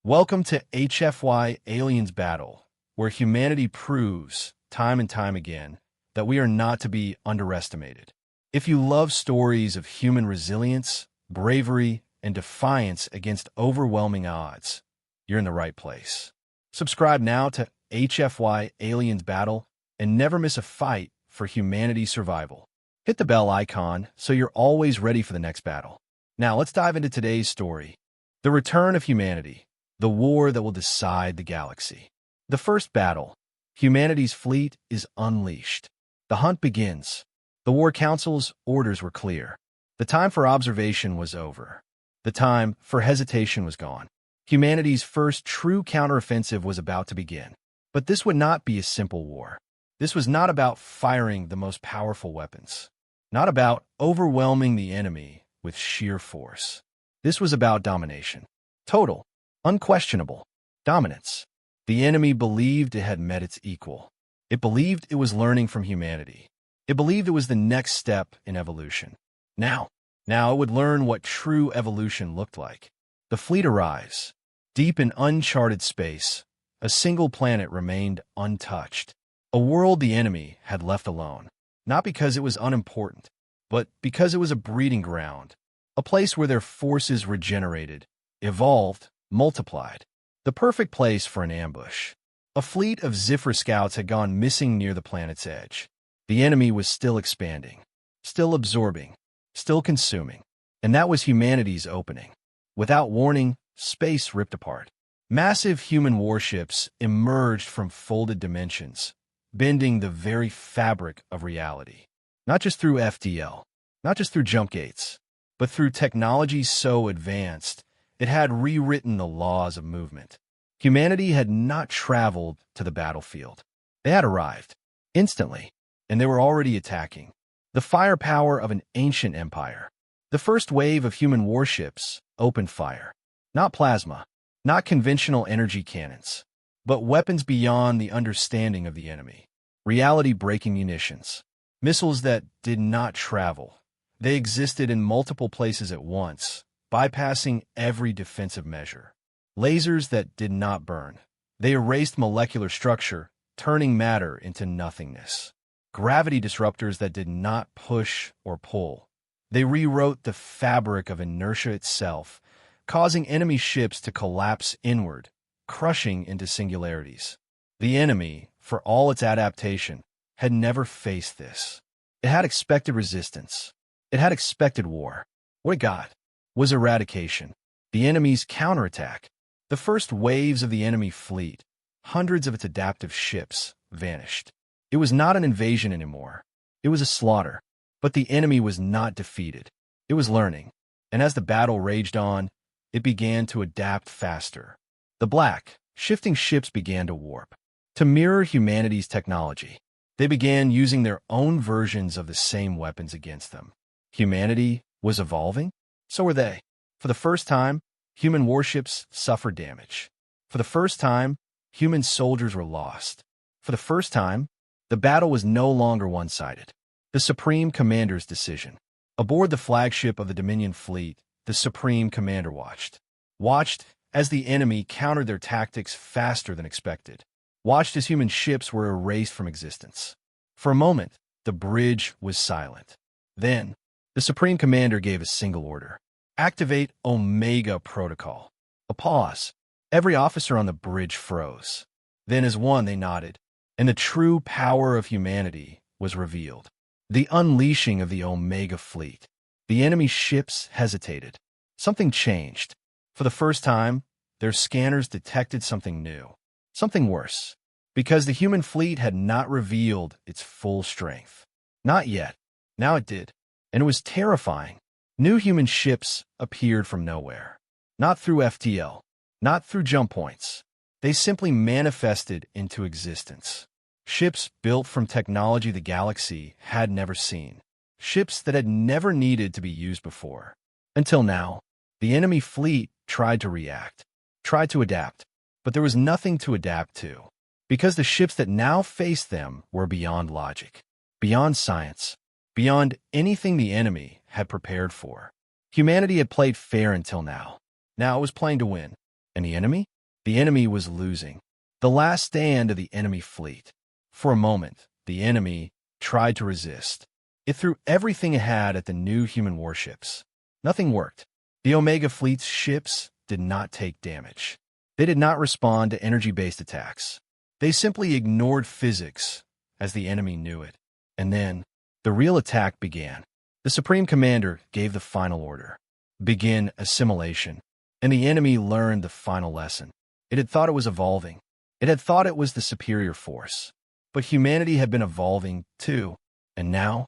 Welcome to HFY Aliens Battle, where humanity proves, time and time again, that we are not to be underestimated. If you love stories of human resilience, bravery, and defiance against overwhelming odds, you're in the right place. Subscribe now to HFY Aliens Battle and never miss a fight for humanity's survival. Hit the bell icon so you're always ready for the next battle. Now let's dive into today's story. The Return of Humanity. The war that will decide the galaxy. The first battle. Humanity's fleet is unleashed. The hunt begins. The War Council's orders were clear. The time for observation was over. The time for hesitation was gone. Humanity's first true counteroffensive was about to begin. But this would not be a simple war. This was not about firing the most powerful weapons. Not about overwhelming the enemy with sheer force. This was about domination. Total, unquestionable dominance. The enemy believed it had met its equal. It believed it was learning from humanity. It believed it was the next step in evolution. Now it would learn what true evolution looked like. The fleet arrives. Deep in uncharted space, a single planet remained untouched. A world the enemy had left alone. Not because it was unimportant, but because it was a breeding ground. A place where their forces regenerated, evolved, multiplied. The perfect place for an ambush. A fleet of Zephyr scouts had gone missing near the planet's edge. The enemy was still expanding, still absorbing, still consuming. And that was humanity's opening. Without warning, space ripped apart. Massive human warships emerged from folded dimensions, bending the very fabric of reality. Not just through FTL, not just through jump gates, but through technology so advanced it had rewritten the laws of movement. Humanity had not traveled to the battlefield. They had arrived, instantly, and they were already attacking. The firepower of an ancient empire. The first wave of human warships opened fire. Not plasma, not conventional energy cannons, but weapons beyond the understanding of the enemy. Reality-breaking munitions. Missiles that did not travel. They existed in multiple places at once, bypassing every defensive measure. Lasers that did not burn. They erased molecular structure, turning matter into nothingness. Gravity disruptors that did not push or pull. They rewrote the fabric of inertia itself, causing enemy ships to collapse inward, crushing into singularities. The enemy, for all its adaptation, had never faced this. It had expected resistance. It had expected war. What it got was eradication. The enemy's counterattack. The first waves of the enemy fleet, hundreds of its adaptive ships, vanished. It was not an invasion anymore. It was a slaughter. But the enemy was not defeated. It was learning. And as the battle raged on, it began to adapt faster. The black, shifting ships began to warp. To mirror humanity's technology, they began using their own versions of the same weapons against them. Humanity was evolving? So were they. For the first time, human warships suffered damage. For the first time, human soldiers were lost. For the first time, the battle was no longer one-sided. The Supreme Commander's decision. Aboard the flagship of the Dominion fleet, the Supreme Commander watched as the enemy countered their tactics faster than expected. Watched as human ships were erased from existence. For a moment, the bridge was silent. Then, the Supreme Commander gave a single order. Activate Omega Protocol. A pause. Every officer on the bridge froze. Then as one they nodded, and the true power of humanity was revealed. The unleashing of the Omega fleet. The enemy ships hesitated. Something changed. For the first time, their scanners detected something new. Something worse. Because the human fleet had not revealed its full strength. Not yet. Now it did. And it was terrifying. New human ships appeared from nowhere. Not through FTL. Not through jump points. They simply manifested into existence. Ships built from technology the galaxy had never seen. Ships that had never needed to be used before. Until now, the enemy fleet tried to react. Tried to adapt. But there was nothing to adapt to. Because the ships that now faced them were beyond logic. Beyond science. Beyond anything the enemy had prepared for. Humanity had played fair until now. Now it was playing to win. And the enemy? The enemy was losing. The last stand of the enemy fleet. For a moment, the enemy tried to resist. It threw everything it had at the new human warships. Nothing worked. The Omega Fleet's ships did not take damage. They did not respond to energy-based attacks. They simply ignored physics as the enemy knew it. And then, the real attack began. The Supreme Commander gave the final order. Begin assimilation. And the enemy learned the final lesson. It had thought it was evolving. It had thought it was the superior force. But humanity had been evolving too. And now,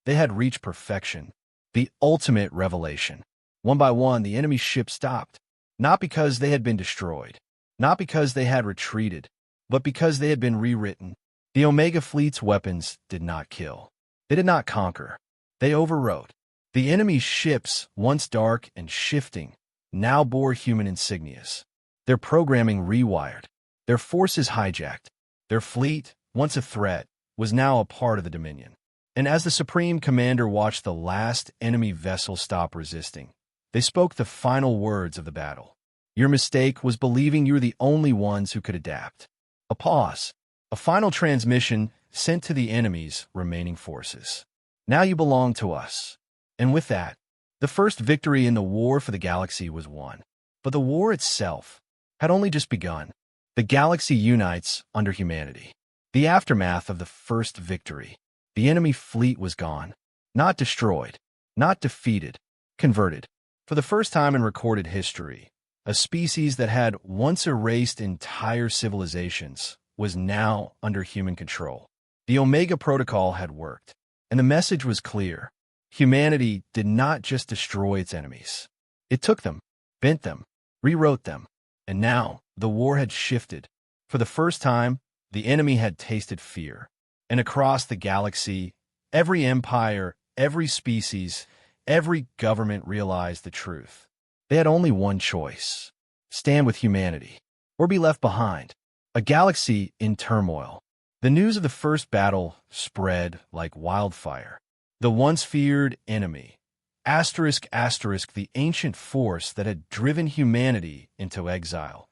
they had reached perfection. The ultimate revelation. One by one, the enemy ships stopped. Not because they had been destroyed. Not because they had retreated. But because they had been rewritten. The Omega Fleet's weapons did not kill. They did not conquer. They overwrote. The enemy's ships, once dark and shifting, now bore human insignias. Their programming rewired. Their forces hijacked. Their fleet, once a threat, was now a part of the Dominion. And as the Supreme Commander watched the last enemy vessel stop resisting, they spoke the final words of the battle. Your mistake was believing you were the only ones who could adapt. A pause. A final transmission sent to the enemy's remaining forces. Now you belong to us. And with that, the first victory in the war for the galaxy was won. But the war itself had only just begun. The galaxy unites under humanity. The aftermath of the first victory. The enemy fleet was gone. Not destroyed. Not defeated. Converted. For the first time in recorded history, a species that had once erased entire civilizations was now under human control. The Omega Protocol had worked, and the message was clear. Humanity did not just destroy its enemies. It took them, bent them, rewrote them, and now the war had shifted. For the first time, the enemy had tasted fear. And across the galaxy, every empire, every species, every government realized the truth. They had only one choice: stand with humanity, or be left behind. A galaxy in turmoil. The news of the first battle spread like wildfire. The once feared enemy, the ancient force that had driven humanity into exile,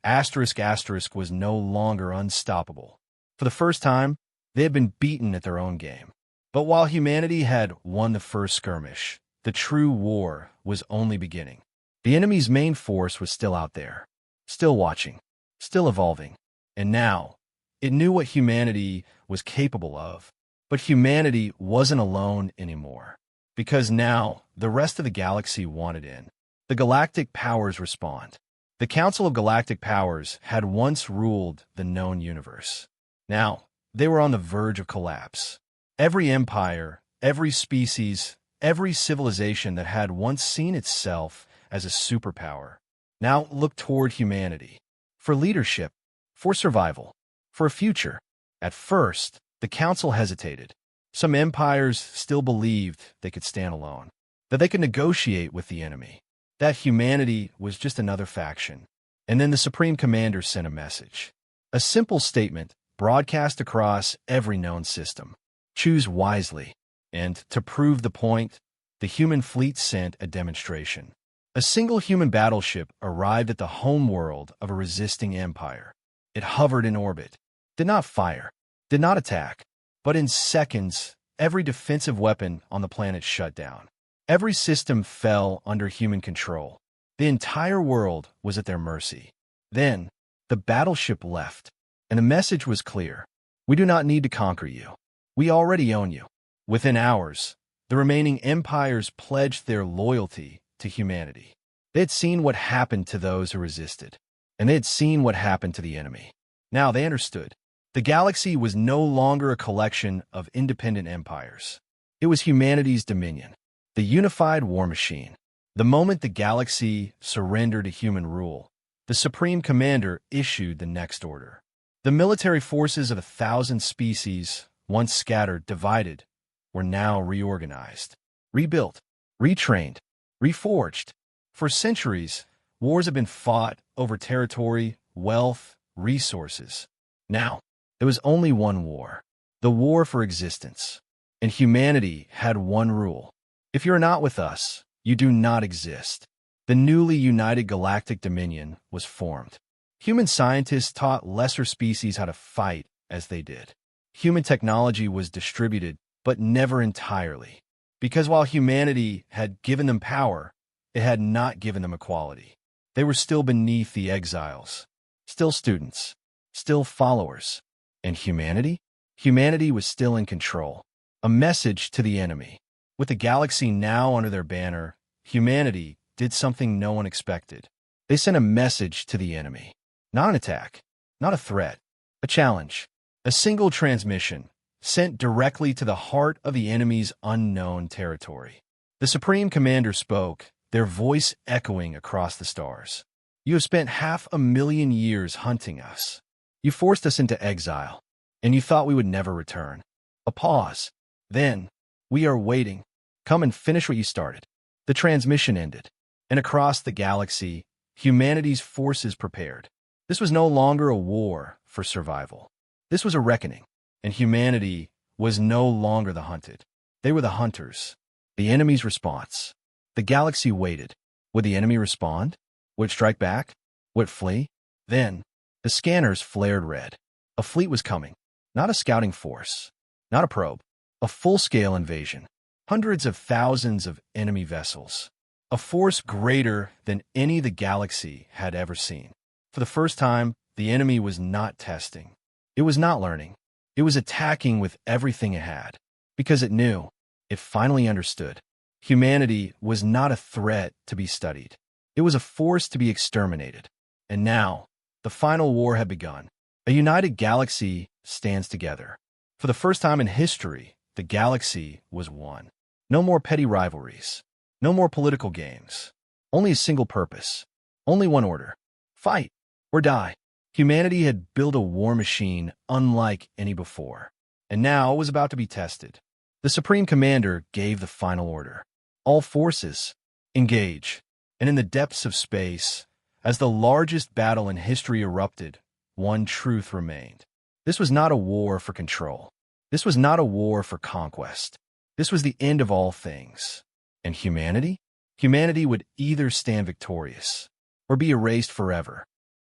was no longer unstoppable. For the first time, they had been beaten at their own game. But while humanity had won the first skirmish, the true war was only beginning. The enemy's main force was still out there, still watching, still evolving. And now, it knew what humanity was capable of. But humanity wasn't alone anymore. Because now, the rest of the galaxy wanted in. The galactic powers respond. The Council of Galactic Powers had once ruled the known universe. Now, they were on the verge of collapse. Every empire, every species, every civilization that had once seen itself as a superpower now looked toward humanity. For leadership, for survival, for a future. At first, the Council hesitated. Some empires still believed they could stand alone, that they could negotiate with the enemy, that humanity was just another faction. And then the Supreme Commander sent a message. A simple statement broadcast across every known system. Choose wisely. And to prove the point, the human fleet sent a demonstration. A single human battleship arrived at the homeworld of a resisting empire. It hovered in orbit, did not fire, did not attack, but in seconds, every defensive weapon on the planet shut down. Every system fell under human control. The entire world was at their mercy. Then, the battleship left, and the message was clear. We do not need to conquer you. We already own you. Within hours, the remaining empires pledged their loyalty to humanity. They had seen what happened to those who resisted, and they had seen what happened to the enemy. Now they understood. The galaxy was no longer a collection of independent empires. It was humanity's dominion, the unified war machine. The moment the galaxy surrendered to human rule, the Supreme Commander issued the next order. The military forces of 1,000 species, once scattered, divided, were now reorganized, rebuilt, retrained, reforged. For centuries, wars have been fought over territory, wealth, resources. Now, there was only one war, the war for existence. And humanity had one rule. If you're not with us, you do not exist. The newly united Galactic Dominion was formed. Human scientists taught lesser species how to fight as they did. Human technology was distributed, but never entirely. Because while humanity had given them power, it had not given them equality. They were still beneath the exiles, still students, still followers. And humanity? Humanity was still in control. A message to the enemy. With the galaxy now under their banner, humanity did something no one expected. They sent a message to the enemy. Not an attack, not a threat, a challenge. A single transmission, sent directly to the heart of the enemy's unknown territory. The Supreme Commander spoke, their voice echoing across the stars. You have spent 500,000 years hunting us. You forced us into exile, and you thought we would never return. A pause. Then, we are waiting. Come and finish what you started. The transmission ended, and across the galaxy, humanity's forces prepared. This was no longer a war for survival. This was a reckoning, and humanity was no longer the hunted. They were the hunters. The enemy's response. The galaxy waited. Would the enemy respond? Would it strike back? Would it flee? Then, the scanners flared red. A fleet was coming. Not a scouting force. Not a probe. A full-scale invasion. Hundreds of thousands of enemy vessels. A force greater than any the galaxy had ever seen. For the first time, the enemy was not testing. It was not learning. It was attacking with everything it had. Because it knew. It finally understood. Humanity was not a threat to be studied. It was a force to be exterminated. And now, the final war had begun. A united galaxy stands together. For the first time in history, the galaxy was one. No more petty rivalries. No more political games. Only a single purpose. Only one order. Fight or die. Humanity had built a war machine unlike any before. And now it was about to be tested. The Supreme Commander gave the final order. All forces, engage. And in the depths of space, as the largest battle in history erupted, one truth remained. This was not a war for control. This was not a war for conquest. This was the end of all things. And humanity? Humanity would either stand victorious or be erased forever.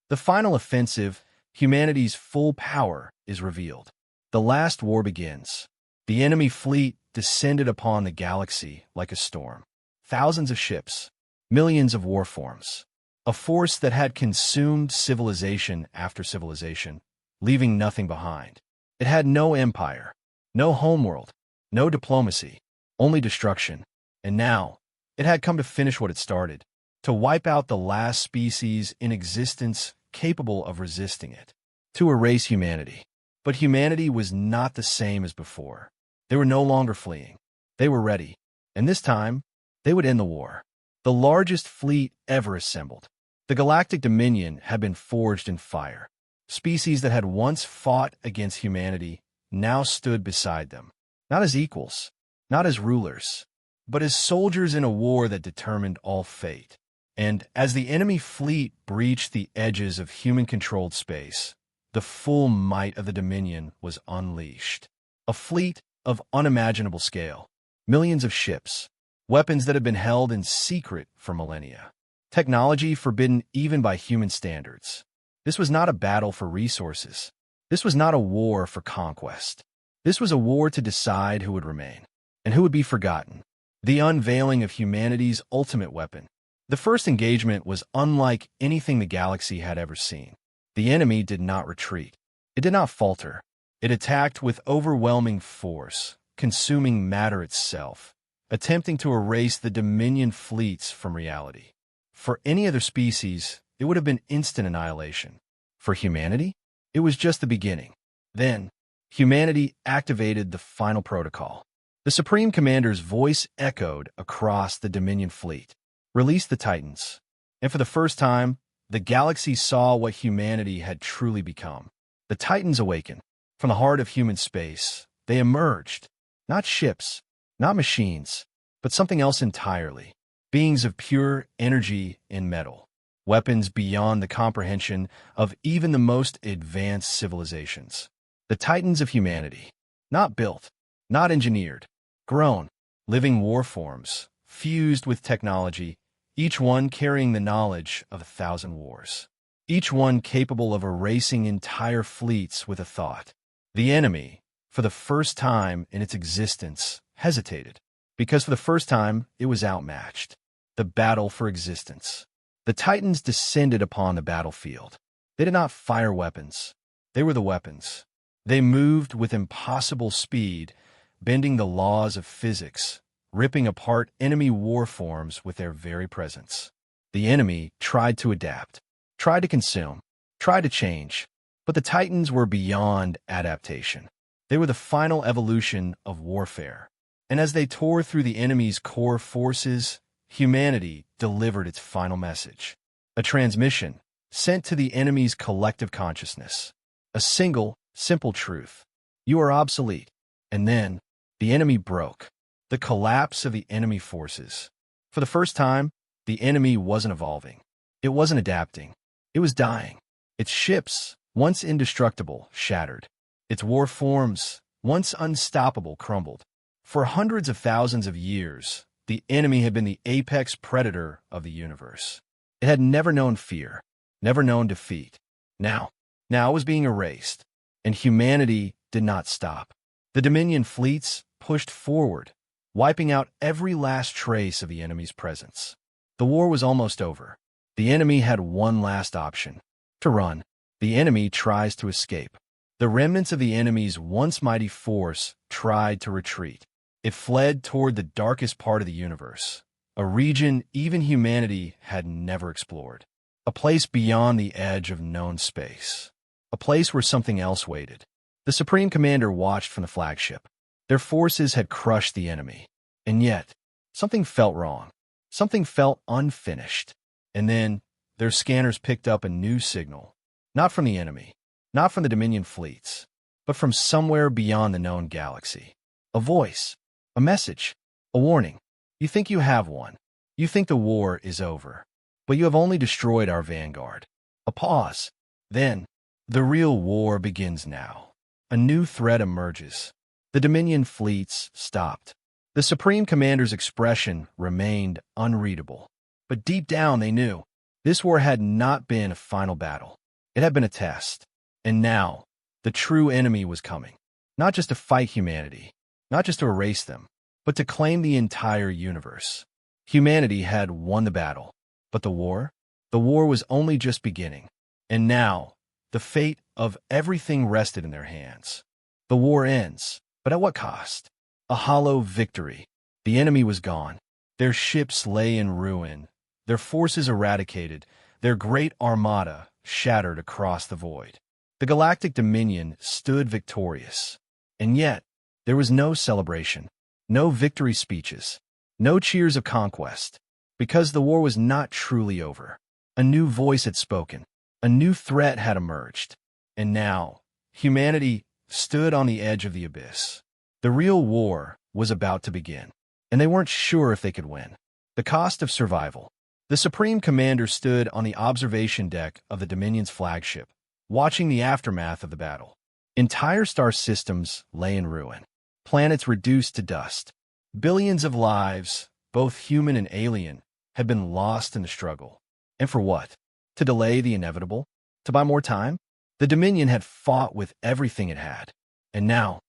The final offensive, humanity's full power, is revealed. The last war begins. The enemy fleet descended upon the galaxy like a storm. Thousands of ships, millions of warforms. A force that had consumed civilization after civilization, leaving nothing behind. It had no empire, no homeworld, no diplomacy, only destruction. And now, it had come to finish what it started, to wipe out the last species in existence capable of resisting it, to erase humanity. But humanity was not the same as before. They were no longer fleeing. They were ready. And this time, they would end the war. The largest fleet ever assembled. The Galactic Dominion had been forged in fire. Species that had once fought against humanity now stood beside them, not as equals, not as rulers, but as soldiers in a war that determined all fate. And as the enemy fleet breached the edges of human-controlled space, the full might of the Dominion was unleashed. A fleet of unimaginable scale, millions of ships, weapons that had been held in secret for millennia, technology forbidden even by human standards. This was not a battle for resources. This was not a war for conquest. This was a war to decide who would remain and who would be forgotten. The unveiling of humanity's ultimate weapon. The first engagement was unlike anything the galaxy had ever seen. The enemy did not retreat. It did not falter. It attacked with overwhelming force, consuming matter itself, attempting to erase the Dominion fleets from reality. For any other species, it would have been instant annihilation. For humanity, it was just the beginning. Then, humanity activated the final protocol. The Supreme Commander's voice echoed across the Dominion fleet. Release the Titans. And for the first time, the galaxy saw what humanity had truly become. The Titans awakened. From the heart of human space, they emerged. Not ships, not machines, but something else entirely. Beings of pure energy and metal. Weapons beyond the comprehension of even the most advanced civilizations. The Titans of humanity. Not built, not engineered, grown, living war forms, fused with technology, each one carrying the knowledge of 1,000 wars, each one capable of erasing entire fleets with a thought. The enemy, for the first time in its existence, hesitated, because for the first time it was outmatched. The battle for existence. The Titans descended upon the battlefield. They did not fire weapons. They were the weapons. They moved with impossible speed, bending the laws of physics, ripping apart enemy war forms with their very presence. The enemy tried to adapt, tried to consume, tried to change, but the Titans were beyond adaptation. They were the final evolution of warfare. And as they tore through the enemy's core forces, humanity delivered its final message. A transmission sent to the enemy's collective consciousness. A single, simple truth. You are obsolete. And then, the enemy broke. The collapse of the enemy forces. For the first time, the enemy wasn't evolving. It wasn't adapting. It was dying. Its ships, once indestructible, shattered. Its war forms, once unstoppable, crumbled. For hundreds of thousands of years, the enemy had been the apex predator of the universe. It had never known fear, never known defeat. Now it was being erased, and humanity did not stop. The Dominion fleets pushed forward, wiping out every last trace of the enemy's presence. The war was almost over. The enemy had one last option: to run. The enemy tries to escape. The remnants of the enemy's once mighty force tried to retreat. It fled toward the darkest part of the universe, a region even humanity had never explored, a place beyond the edge of known space, a place where something else waited. The Supreme Commander watched from the flagship. Their forces had crushed the enemy, and yet, something felt wrong. Something felt unfinished. And then, their scanners picked up a new signal, not from the enemy, not from the Dominion fleets, but from somewhere beyond the known galaxy. A voice, a message, a warning. You think you have won. You think the war is over, but you have only destroyed our vanguard. A pause. Then, the real war begins now. A new threat emerges. The Dominion fleets stopped. The Supreme Commander's expression remained unreadable, but deep down they knew this war had not been a final battle. It had been a test. And now, the true enemy was coming. Not just to fight humanity, not just to erase them, but to claim the entire universe. Humanity had won the battle, but the war was only just beginning. And now, the fate of everything rested in their hands. The war ends, but at what cost? A hollow victory. The enemy was gone. Their ships lay in ruin, their forces eradicated, their great armada shattered across the void. The Galactic Dominion stood victorious. And yet, there was no celebration, no victory speeches, no cheers of conquest, because the war was not truly over. A new voice had spoken. A new threat had emerged. And now, humanity stood on the edge of the abyss. The real war was about to begin, and they weren't sure if they could win. The cost of survival. The Supreme Commander stood on the observation deck of the Dominion's flagship, watching the aftermath of the battle. Entire star systems lay in ruin, planets reduced to dust. Billions of lives, both human and alien, had been lost in the struggle. And for what? To delay the inevitable? To buy more time? The Dominion had fought with everything it had. And now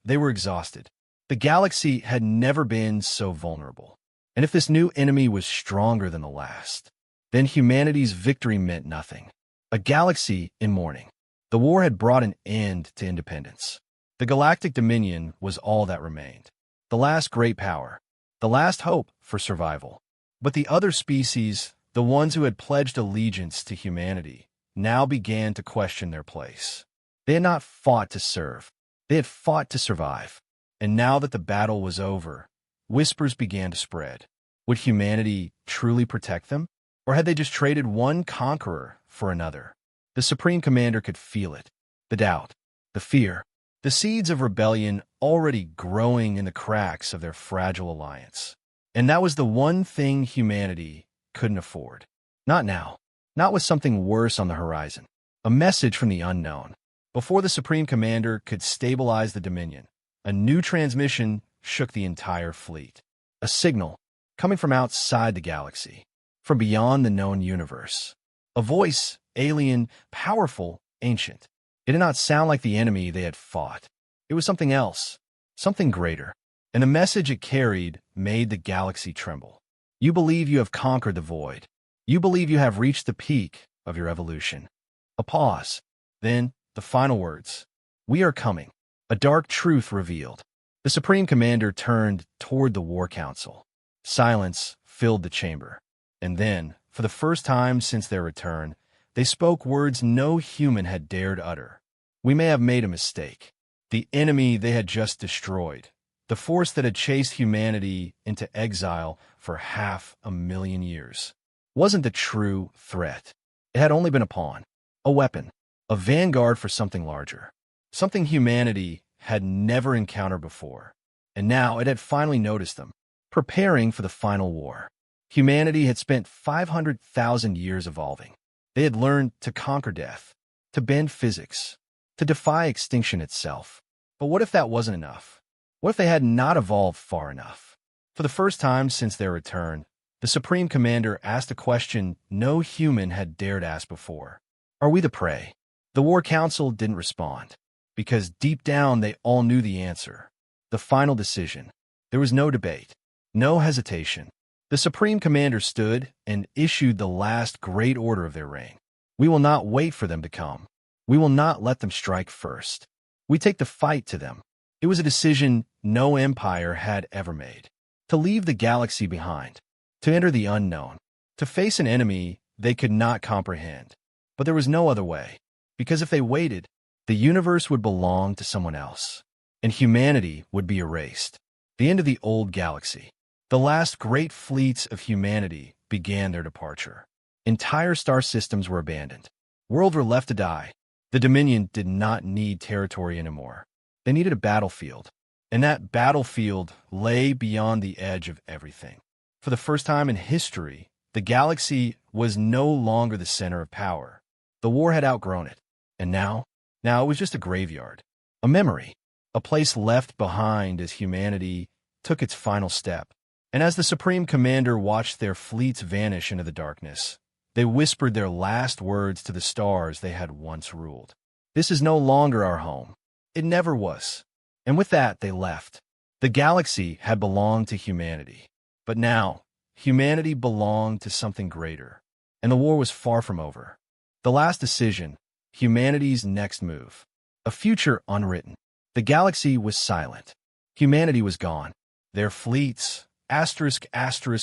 they were exhausted. The galaxy had never been so vulnerable. And if this new enemy was stronger than the last, then humanity's victory meant nothing. A galaxy in mourning. The war had brought an end to independence. The Galactic Dominion was all that remained. The last great power. The last hope for survival. But the other species, the ones who had pledged allegiance to humanity, now began to question their place. They had not fought to serve. They had fought to survive. And now that the battle was over, whispers began to spread. Would humanity truly protect them? Or had they just traded one conqueror for another? The Supreme Commander could feel it. The doubt, the fear, the seeds of rebellion already growing in the cracks of their fragile alliance. And that was the one thing humanity couldn't afford. Not now. Not with something worse on the horizon. A message from the unknown. Before the Supreme Commander could stabilize the Dominion, a new transmission shook the entire fleet. A signal, coming from outside the galaxy, from beyond the known universe. A voice, alien, powerful, ancient. It did not sound like the enemy they had fought. It was something else, something greater. And the message it carried made the galaxy tremble. You believe you have conquered the void. You believe you have reached the peak of your evolution. A pause. Then, the final words. We are coming. A dark truth revealed. The Supreme Commander turned toward the War Council. Silence filled the chamber. And then, for the first time since their return, they spoke words no human had dared utter. We may have made a mistake. The enemy they had just destroyed, the force that had chased humanity into exile for 500,000 years, wasn't the true threat. It had only been a pawn, a weapon, a vanguard for something larger, something humanity had never encountered before. And now it had finally noticed them, preparing for the final war. Humanity had spent 500,000 years evolving. They had learned to conquer death, to bend physics, to defy extinction itself. But what if that wasn't enough? What if they had not evolved far enough? For the first time since their return, the Supreme Commander asked a question no human had dared ask before. Are we the prey? The War Council didn't respond, because deep down they all knew the answer. The final decision. There was no debate, no hesitation. The Supreme Commander stood and issued the last great order of their reign. We will not wait for them to come. We will not let them strike first. We take the fight to them. It was a decision no empire had ever made. To leave the galaxy behind, to enter the unknown, to face an enemy they could not comprehend. But there was no other way, because if they waited, the universe would belong to someone else, and humanity would be erased. The end of the old galaxy. The last great fleets of humanity began their departure. Entire star systems were abandoned. Worlds were left to die. The Dominion did not need territory anymore. They needed a battlefield, and that battlefield lay beyond the edge of everything. For the first time in history, the galaxy was no longer the center of power. The war had outgrown it, and now it was just a graveyard, a memory, a place left behind as humanity took its final step. And as the Supreme Commander watched their fleets vanish into the darkness, they whispered their last words to the stars they had once ruled. This is no longer our home. It never was. And with that, they left. The galaxy had belonged to humanity. But now, humanity belonged to something greater. And the war was far from over. The last decision, humanity's next move. A future unwritten. The galaxy was silent. Humanity was gone. Their fleets,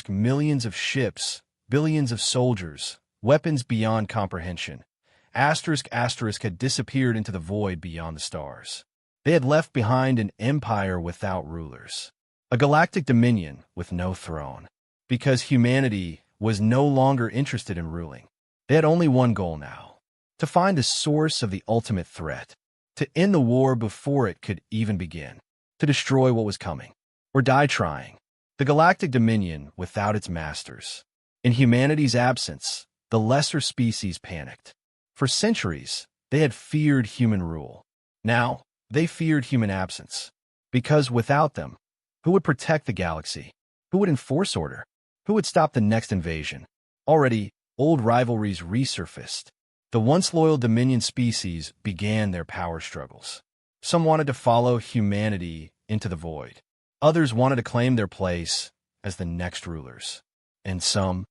millions of ships, billions of soldiers, weapons beyond comprehension, had disappeared into the void beyond the stars. They had left behind an empire without rulers, a galactic dominion with no throne, because humanity was no longer interested in ruling. They had only one goal now, to find the source of the ultimate threat, to end the war before it could even begin, to destroy what was coming, or die trying. The galactic dominion without its masters. In humanity's absence, the lesser species panicked. For centuries, they had feared human rule. Now, they feared human absence. Because without them, who would protect the galaxy? Who would enforce order? Who would stop the next invasion? Already, old rivalries resurfaced. The once loyal Dominion species began their power struggles. Some wanted to follow humanity into the void. Others wanted to claim their place as the next rulers. And some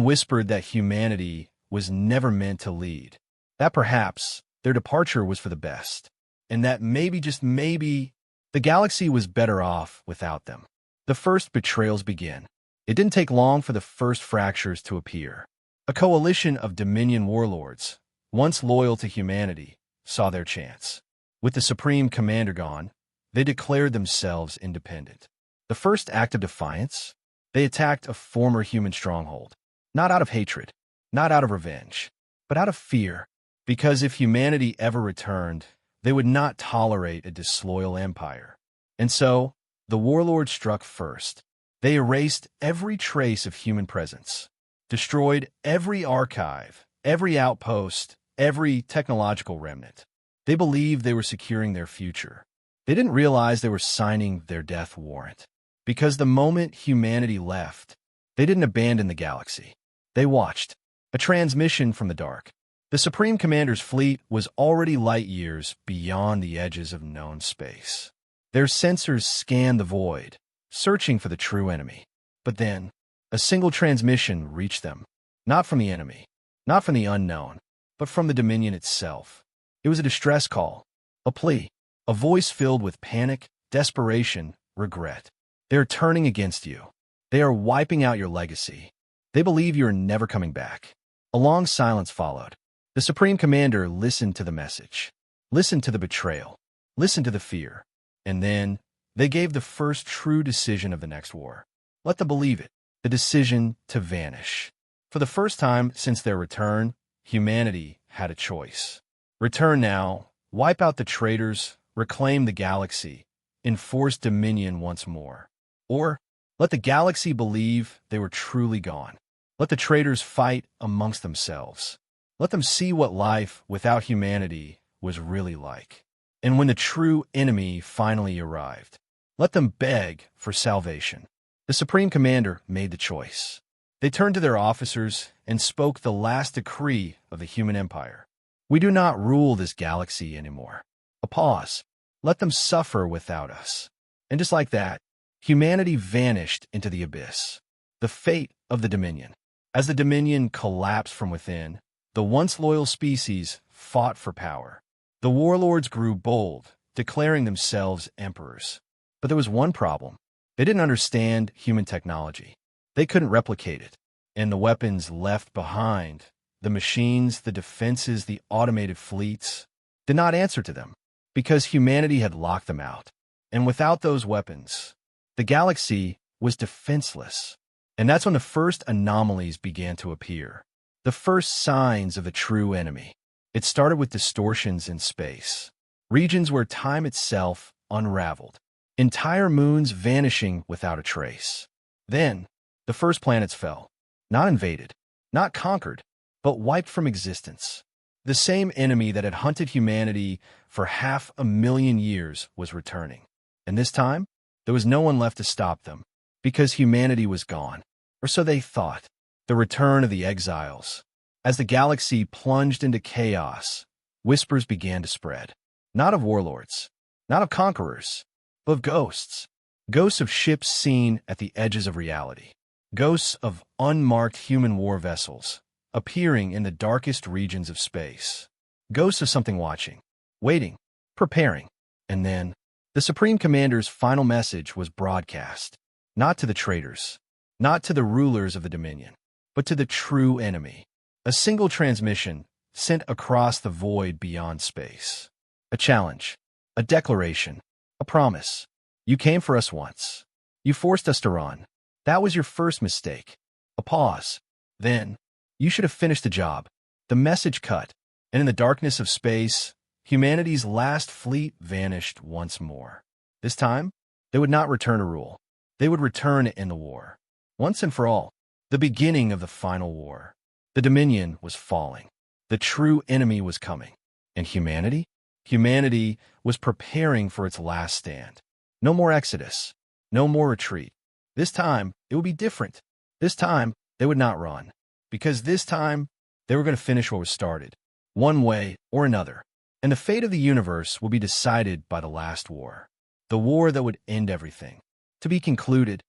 whispered that humanity was never meant to lead, that perhaps their departure was for the best, and that maybe, just maybe, the galaxy was better off without them. The first betrayals began. It didn't take long for the first fractures to appear. A coalition of Dominion warlords, once loyal to humanity, saw their chance. With the Supreme Commander gone, they declared themselves independent. The first act of defiance, they attacked a former human stronghold, not out of hatred, not out of revenge, but out of fear, because if humanity ever returned, they would not tolerate a disloyal empire. And so, the warlords struck first. They erased every trace of human presence, destroyed every archive, every outpost, every technological remnant. They believed they were securing their future. They didn't realize they were signing their death warrant. Because the moment humanity left, they didn't abandon the galaxy. They watched. A transmission from the dark. The Supreme Commander's fleet was already light years beyond the edges of known space. Their sensors scanned the void, searching for the true enemy. But then, a single transmission reached them. Not from the enemy, not from the unknown, but from the Dominion itself. It was a distress call, a plea, a voice filled with panic, desperation, regret. They are turning against you. They are wiping out your legacy. They believe you are never coming back. A long silence followed. The Supreme Commander listened to the message, listened to the betrayal, listened to the fear, and then they gave the first true decision of the next war. Let them believe it, the decision to vanish. For the first time since their return, humanity had a choice. Return now, wipe out the traitors, reclaim the galaxy, enforce dominion once more. Or let the galaxy believe they were truly gone. Let the traitors fight amongst themselves. Let them see what life without humanity was really like. And when the true enemy finally arrived, let them beg for salvation. The Supreme Commander made the choice. They turned to their officers and spoke the last decree of the human empire. We do not rule this galaxy anymore. A pause. Let them suffer without us. And just like that, humanity vanished into the abyss. The fate of the Dominion. As the Dominion collapsed from within, the once loyal species fought for power. The warlords grew bold, declaring themselves emperors. But there was one problem. They didn't understand human technology. They couldn't replicate it. And the weapons left behind, the machines, the defenses, the automated fleets, did not answer to them, because humanity had locked them out. And without those weapons, the galaxy was defenseless. And that's when the first anomalies began to appear. The first signs of the true enemy. It started with distortions in space. Regions where time itself unraveled. Entire moons vanishing without a trace. Then, the first planets fell. Not invaded, not conquered, but wiped from existence. The same enemy that had hunted humanity for 500,000 years was returning. And this time, there was no one left to stop them, because humanity was gone. Or so they thought. The return of the exiles. As the galaxy plunged into chaos, whispers began to spread. Not of warlords, not of conquerors, but of ghosts. Ghosts of ships seen at the edges of reality. Ghosts of unmarked human war vessels, appearing in the darkest regions of space. Ghosts of something watching, waiting, preparing. And then, the Supreme Commander's final message was broadcast. Not to the traitors, not to the rulers of the Dominion, but to the true enemy. A single transmission sent across the void beyond space. A challenge, a declaration, a promise. You came for us once. You forced us to run. That was your first mistake. A pause. Then, you should have finished the job. The message cut, and in the darkness of space, humanity's last fleet vanished once more. This time, they would not return to rule. They would return to end the war. Once and for all, the beginning of the final war. The Dominion was falling. The true enemy was coming. And humanity? Humanity was preparing for its last stand. No more exodus. No more retreat. This time, it would be different. This time, they would not run. Because this time, they were going to finish what was started. One way or another. And the fate of the universe will be decided by the last war. The war that would end everything. To be concluded,